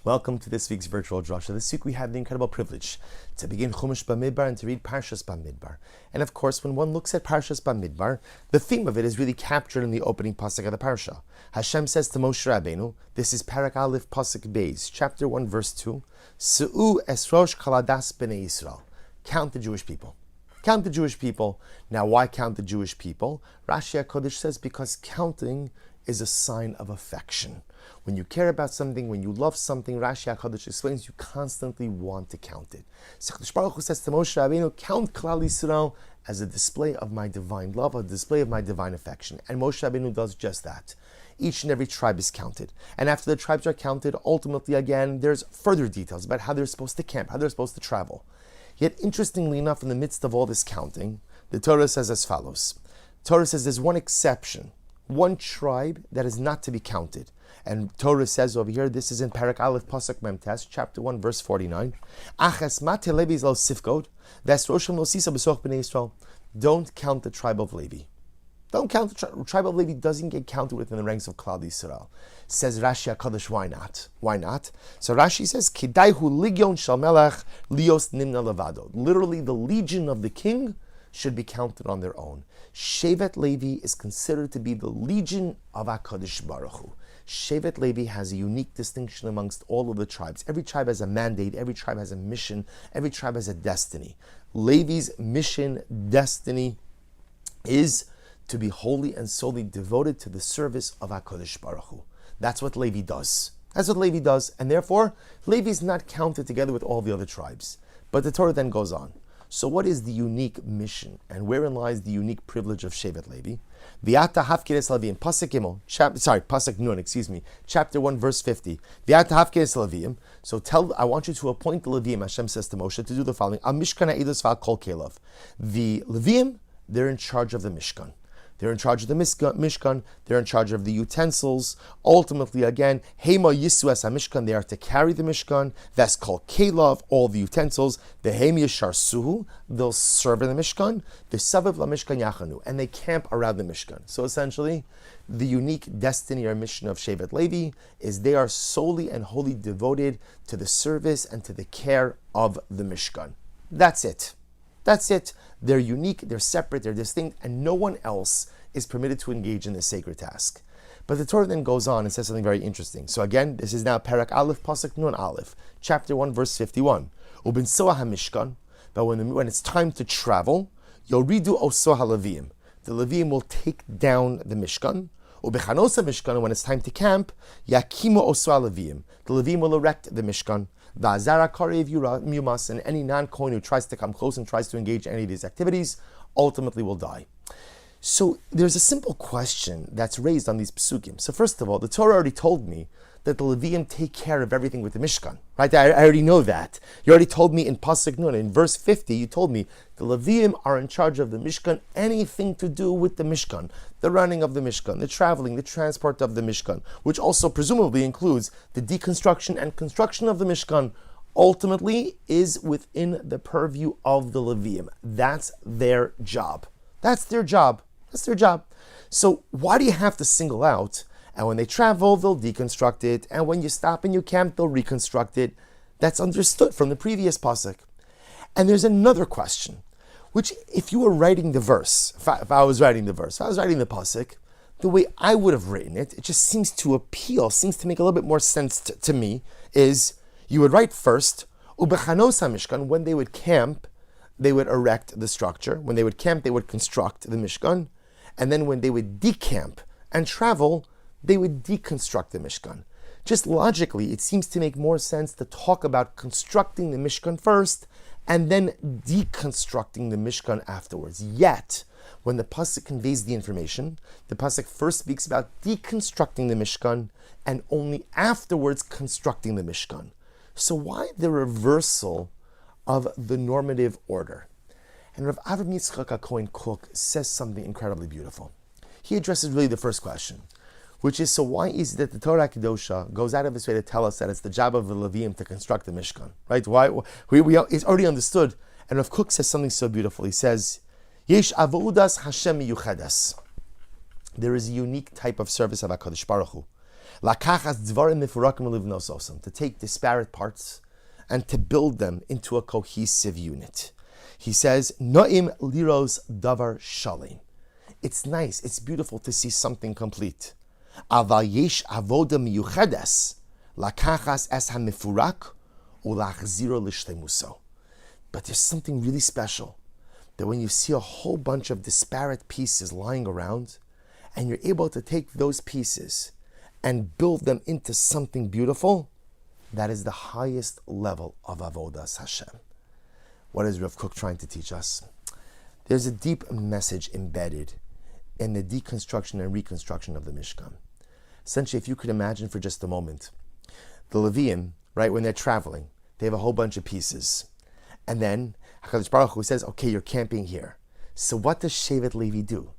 Welcome to this week's Virtual Drasha. This week we have the incredible privilege to begin Chumash Bamidbar and to read Parshas Bamidbar. And of course, when one looks at Parshas Bamidbar, the theme of it is really captured in the opening pasuk of the parsha. Hashem says to Moshe Rabbeinu, this is Parak Aleph Pasuk Beis, chapter 1, verse 2, Se'u esrosh kaladas b'nei Yisrael. Count the Jewish people. Count the Jewish people. Now, why count the Jewish people? Rashi HaKodesh says because counting is a sign of affection. When you care about something, when you love something, Rashi HaKodesh explains you constantly want to count it. HaKadosh Baruch Hu says to Moshe Rabbeinu, count Klal Yisrael as a display of my divine love, a display of my divine affection. And Moshe Rabbeinu does just that. Each and every tribe is counted. And after the tribes are counted, ultimately again, there's further details about how they're supposed to camp, how they're supposed to travel. Yet, interestingly enough, in the midst of all this counting, the Torah says as follows. Torah says there's one exception, one tribe that is not to be counted. And Torah says over here, this is in Parak Aleph Pasuk Memtes, chapter 1, verse 49. Don't count the tribe of Levi. Don't count the tribe of Levi doesn't get counted within the ranks of Klal Yisrael. Says Rashi HaKadosh, why not? Why not? So Rashi says, Kidaihu ligyon shel melech lios nimna levado. Literally, the legion of the king should be counted on their own. Shevet Levi is considered to be the legion of HaKadosh Baruch Hu. Shevet Levi has a unique distinction amongst all of the tribes. Every tribe has a mandate, every tribe has a mission, every tribe has a destiny. Levi's mission, destiny is to be wholly and solely devoted to the service of HaKadosh Baruch Hu. That's what Levi does. That's what Levi does, and therefore, Levi is not counted together with all the other tribes. But the Torah then goes on. So what is the unique mission, and wherein lies the unique privilege of Shevet Levi? V'ata hafkeres Leviim, Pasuk Gimel, Pasuk Nun, chapter 1, verse 50. V'ata hafkeres Leviim. So I want you to appoint the Leviim, Hashem says to Moshe, to do the following. Al Mishkan ha'edus v'al kol kelav. The Leviim, they're in charge of the Mishkan. They're in charge of the Mishkan, they're in charge of the utensils. Ultimately, again, Hema Yisu es HaMishkan, they are to carry the Mishkan. That's called Kelav, all the utensils. The Hem Yishar Suhu, they'll serve in the Mishkan. The Saviv LaMishkan Yachanu, and they camp around the Mishkan. So essentially, the unique destiny or mission of Shevet Levi is they are solely and wholly devoted to the service and to the care of the Mishkan. That's it. That's it. They're unique, they're separate, they're distinct, and no one else is permitted to engage in this sacred task. But the Torah then goes on and says something very interesting. So again, this is now Parak Aleph Pasuk Nun Aleph, chapter 1, verse 51. Ubin Soah HaMishkan, but when it's time to travel, Yoridu Osoah HaLeviim. The Leviim will take down the Mishkan. Ubechanos HaMishkan, when it's time to camp, Yakimu Osoah HaLeviim. The Leviim will erect the Mishkan. V'azara karev yumas, and any non-Kohen who tries to come close and tries to engage in any of these activities ultimately will die. So there's a simple question that's raised on these psukim. So first of all, the Torah already told me that the Leviim take care of everything with the Mishkan. Right? I already know that. You already told me in Pasuk Nun, in verse 50, you told me the Leviim are in charge of the Mishkan, anything to do with the Mishkan, the running of the Mishkan, the traveling, the transport of the Mishkan, which also presumably includes the deconstruction and construction of the Mishkan, ultimately is within the purview of the Leviim. That's their job. That's their job. That's their job. So why do you have to single out? And when they travel, they'll deconstruct it. And when you stop and you camp, they'll reconstruct it. That's understood from the previous pasuk. And there's another question, which if you were writing the verse, if I was writing the pasuk, the way I would have written it, it just seems to appeal, seems to make a little bit more sense to me, is you would write first, Ubechanos HaMishkan, when they would camp, they would erect the structure. When they would camp, they would construct the Mishkan. And then when they would decamp and travel, they would deconstruct the Mishkan. Just logically, it seems to make more sense to talk about constructing the Mishkan first and then deconstructing the Mishkan afterwards. Yet, when the pasuk conveys the information, the pasuk first speaks about deconstructing the Mishkan and only afterwards constructing the Mishkan. So why the reversal of the normative order? And Rav Avram Yitzchak HaKohen Kook says something incredibly beautiful. He addresses really the first question, which is, so why is it that the Torah Kedosha goes out of its way to tell us that it's the job of the Leviim to construct the Mishkan? Right? Why? It's already understood. And Rav Kook says something so beautiful. He says, Yesh avodas Hashem miyuchedes. There is a unique type of service of HaKadosh Baruch Hu. Lakachas dvarim mifurakim livnososam, to take disparate parts and to build them into a cohesive unit. He says, Noim liros davar shalim. It's nice, it's beautiful to see something complete. Aval yesh avoda miyuchedes, lakachas es hamifurak, ulachziro lishlemuso. But there's something really special that when you see a whole bunch of disparate pieces lying around, and you're able to take those pieces and build them into something beautiful, that is the highest level of avodas Hashem. What is Rav Kook trying to teach us? There's a deep message embedded in the deconstruction and reconstruction of the Mishkan. Essentially, if you could imagine for just a moment, the Leviim, right, when they're traveling, they have a whole bunch of pieces. And then HaKadosh Baruch Hu says, okay, you're camping here. So what does Shevet Levi do?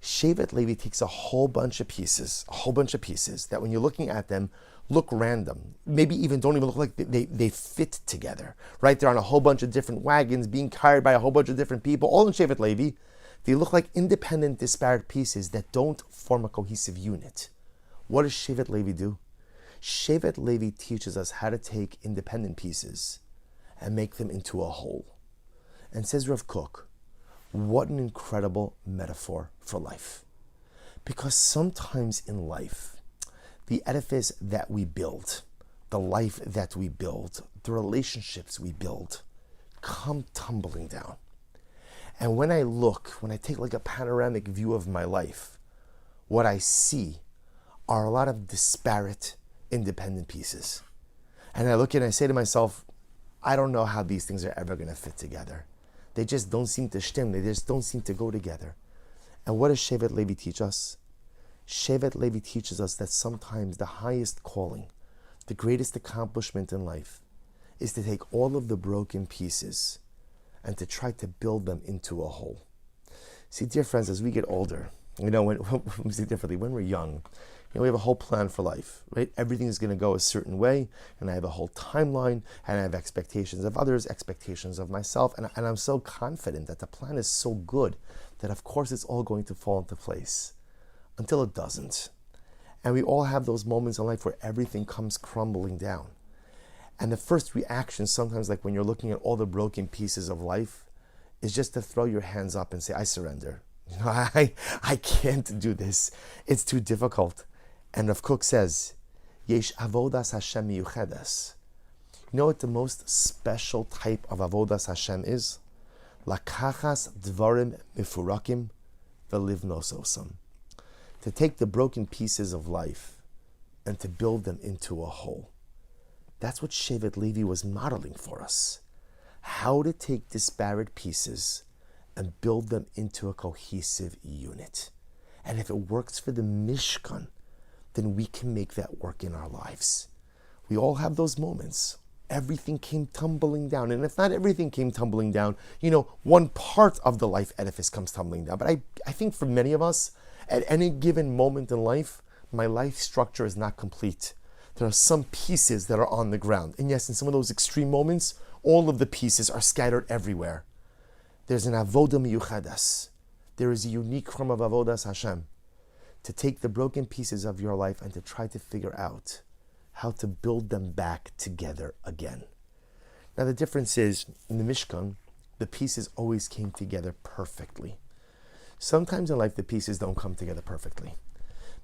Shevet Levi takes a whole bunch of pieces that when you're looking at them, look random. Maybe even don't even look like they fit together, right? They're on a whole bunch of different wagons being carried by a whole bunch of different people, all in Shevet Levi. They look like independent, disparate pieces that don't form a cohesive unit. What does Shevet Levi do? Shevet Levi teaches us how to take independent pieces and make them into a whole. And says Rav Kook, what an incredible metaphor for life. Because sometimes in life, the edifice that we build, the life that we build, the relationships we build, come tumbling down. And when I take like a panoramic view of my life, what I see are a lot of disparate, independent pieces. And I look and I say to myself, I don't know how these things are ever going to fit together. They just don't seem to stem. They just don't seem to go together. And what does Shevet Levi teach us? Shevet Levi teaches us that sometimes the highest calling, the greatest accomplishment in life, is to take all of the broken pieces and to try to build them into a whole. See, dear friends, as we get older, when we say differently, when we're young, we have a whole plan for life, right? Everything is going to go a certain way, and I have a whole timeline, and I have expectations of others, expectations of myself, and I'm so confident that the plan is so good that of course it's all going to fall into place, until it doesn't. And we all have those moments in life where everything comes crumbling down. And the first reaction sometimes, like when you're looking at all the broken pieces of life, is just to throw your hands up and say, I surrender. I can't do this. It's too difficult. And Rav Kook says, Yesh avodas Hashem miyuchedes. You know what the most special type of avodas Hashem is? Lakachas dvarim mifurakim velivnososam. To take the broken pieces of life and to build them into a whole. That's what Shevet Levi was modeling for us. How to take disparate pieces and build them into a cohesive unit. And if it works for the Mishkan, then we can make that work in our lives. We all have those moments. Everything came tumbling down. And if not everything came tumbling down, one part of the life edifice comes tumbling down. But I think for many of us, at any given moment in life, my life structure is not complete. There are some pieces that are on the ground. And yes, in some of those extreme moments, all of the pieces are scattered everywhere. There's an avoda miyuchadas. There is a unique form of avodas Hashem. To take the broken pieces of your life and to try to figure out how to build them back together again. Now the difference is, in the Mishkan, the pieces always came together perfectly. Sometimes in life the pieces don't come together perfectly.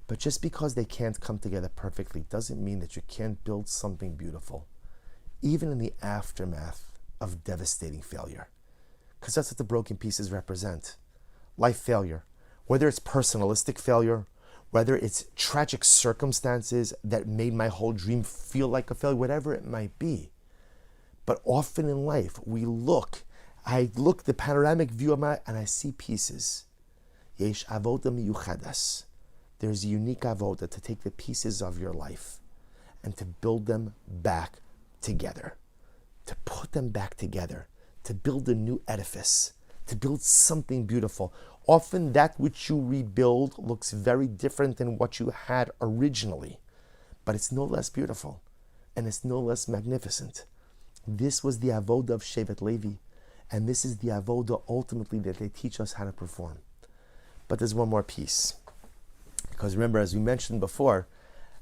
But just because they can't come together perfectly doesn't mean that you can't build something beautiful, even in the aftermath of devastating failure. Because that's what the broken pieces represent. Life failure. Whether it's personalistic failure, whether it's tragic circumstances that made my whole dream feel like a failure, whatever it might be. But often in life, I look the panoramic view of and I see pieces. Yesh avoda miyuchadas. There's a unique avoda to take the pieces of your life and to build them back together. To put them back together. To build a new edifice. To build something beautiful. Often that which you rebuild looks very different than what you had originally. But it's no less beautiful. And it's no less magnificent. This was the avoda of Shevet Levi. And this is the avoda ultimately that they teach us how to perform. But there's one more piece. Because remember, as we mentioned before,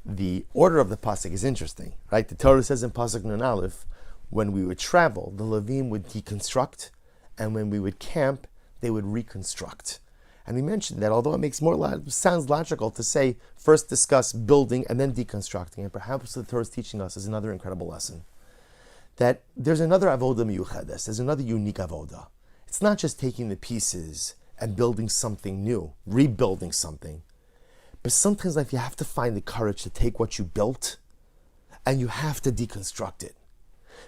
the order of the pasuk is interesting, right? The Torah says in pasuk Nun Aleph, when we would travel, the Levim would deconstruct, and when we would camp, they would reconstruct. And we mentioned that although it makes sounds logical to say first discuss building and then deconstructing, and perhaps what the Torah is teaching us is another incredible lesson. That there's another avoda miyuchedes, there's another unique avoda. It's not just taking the pieces and building something new, rebuilding something. But sometimes in life you have to find the courage to take what you built and you have to deconstruct it.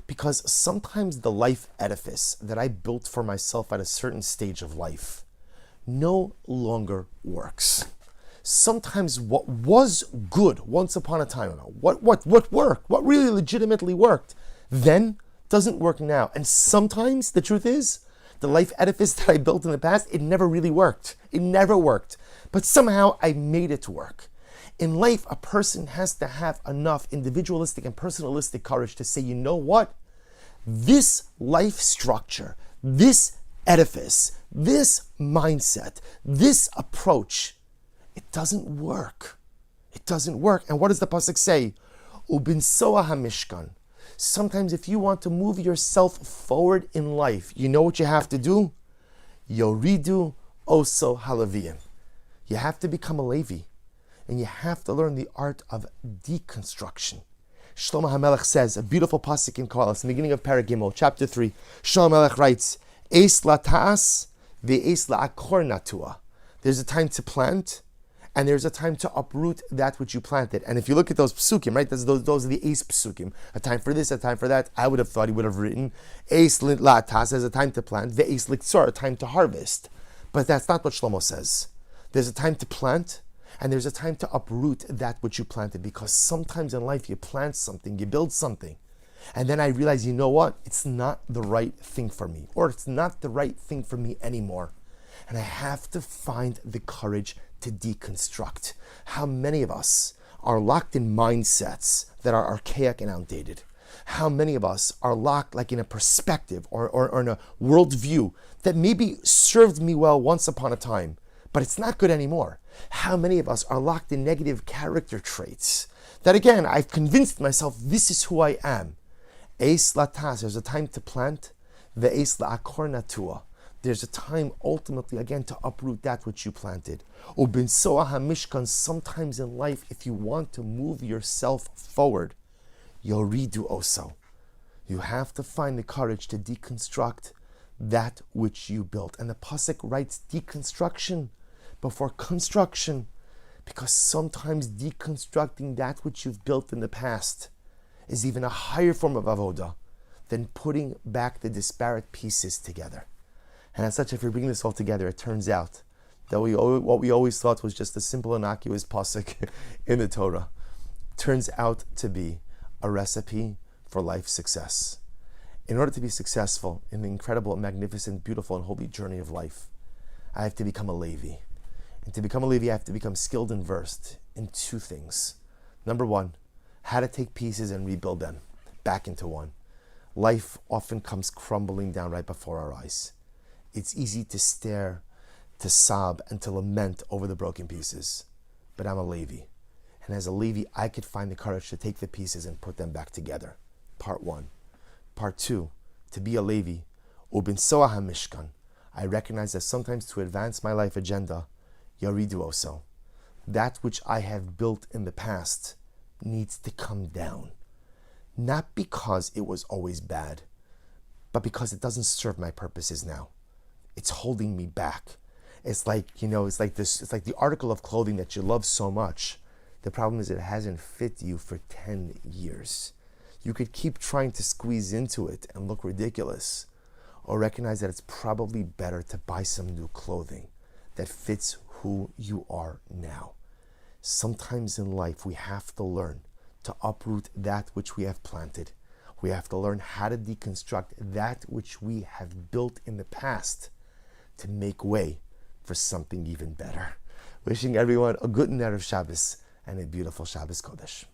Because sometimes the life edifice that I built for myself at a certain stage of life no longer works. Sometimes what was good once upon a time ago, what worked, what really legitimately worked, then doesn't work now. And sometimes the truth is, the life edifice that I built in the past, it never really worked. It never worked. But somehow I made it work. In life, a person has to have enough individualistic and personalistic courage to say, you know what? This life structure, this edifice, this mindset, this approach, it doesn't work. It doesn't work. And what does the pasuk say? Ubin soa hamishkan. Sometimes if you want to move yourself forward in life, you know what you have to do? Yoridu oso halaviyim. You have to become a Levi. And you have to learn the art of deconstruction. Shlomo HaMelech says, a beautiful pasuk in Koheles, in the beginning of Perek Gimel, chapter 3, Shlomo HaMelech writes, Eis lata'as ve'eis la'akor natua. There's a time to plant, and there's a time to uproot that which you planted. And if you look at those psukim, right, those are the Eis psukim, a time for this, a time for that. I would have thought he would have written, Eis lata'as, there's a time to plant, ve'eis liktsor, a time to harvest. But that's not what Shlomo says. There's a time to plant, and there's a time to uproot that which you planted, because sometimes in life you plant something, you build something, and then I realize, you know what? It's not the right thing for me, or it's not the right thing for me anymore. And I have to find the courage to deconstruct. How many of us are locked in mindsets that are archaic and outdated? How many of us are locked like in a perspective or in a worldview that maybe served me well once upon a time, but it's not good anymore? How many of us are locked in negative character traits that, again, I've convinced myself this is who I am? Eis latas, there's a time to plant. Ve'eis la'akor natua, there's a time ultimately, again, to uproot that which you planted. Ubin soa hamishkan, sometimes in life, if you want to move yourself forward, yoridu oso. You have to find the courage to deconstruct that which you built. And the pasuk writes deconstruction before construction, because sometimes deconstructing that which you've built in the past is even a higher form of avoda than putting back the disparate pieces together. And as such, if we bring this all together, it turns out that what we always thought was just a simple, innocuous pasuk in the Torah turns out to be a recipe for life success. In order to be successful in the incredible, magnificent, beautiful, and holy journey of life, I have to become a Levi. And to become a Levi, I have to become skilled and versed in two things. Number one, how to take pieces and rebuild them back into one. Life often comes crumbling down right before our eyes. It's easy to stare, to sob, and to lament over the broken pieces. But I'm a Levi. And as a Levi, I could find the courage to take the pieces and put them back together. Part one. Part two, to be a Levi, ubin soa hamishkan, I recognize that sometimes to advance my life agenda, yoridu oso, that which I have built in the past needs to come down. Not because it was always bad, but because it doesn't serve my purposes now. It's holding me back. It's like, it's like the article of clothing that you love so much. The problem is it hasn't fit you for 10 years. You could keep trying to squeeze into it and look ridiculous, or recognize that it's probably better to buy some new clothing that fits who you are now. Sometimes in life we have to learn to uproot that which we have planted. We have to learn how to deconstruct that which we have built in the past to make way for something even better. Wishing everyone a good Erev Shabbos and a beautiful Shabbos Kodesh.